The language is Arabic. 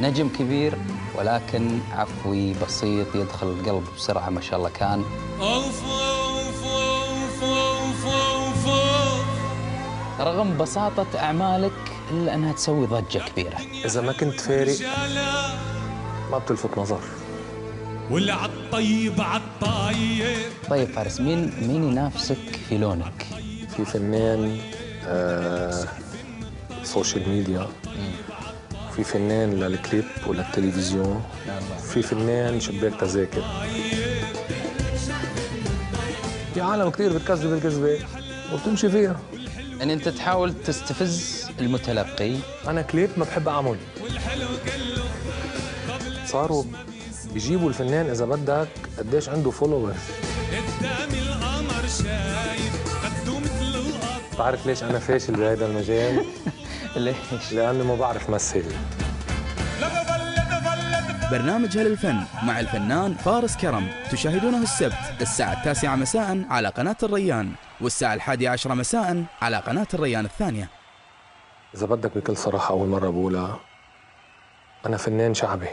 نجم كبير ولكن عفوي بسيط يدخل القلب بسرعة ما شاء الله كان. رغم بساطة أعمالك إلا أنها تسوي ضجة كبيرة. إذا ما كنت فارق ما بتلفت نظر. واللي عالطيب عالطيب. طيب فارس، مين ينافسك في لونك؟ في فنان سوشيال ميديا، في فنان للكليب وللتلفزيون، في فنان شباك تذاكر. في عالم كثير بتكذب الكذبة وبتمشي فيها. يعني أنت تحاول تستفز المتلقي. أنا كليب ما بحب أعمل. صاروا بيجيبوا الفنان إذا بدك قديش عنده فولورز. بعرف ليش أنا فاشل بهذا المجال؟ ليش؟ لأني ما بعرف مثل. برنامج هل الفن مع الفنان فارس كرم تشاهدونه السبت الساعة 9 مساء على قناة الريان، والساعة 11 مساء على قناة الريان الثانية. إذا بدك بكل صراحة أول مرة بقولها، أنا فنان شعبي.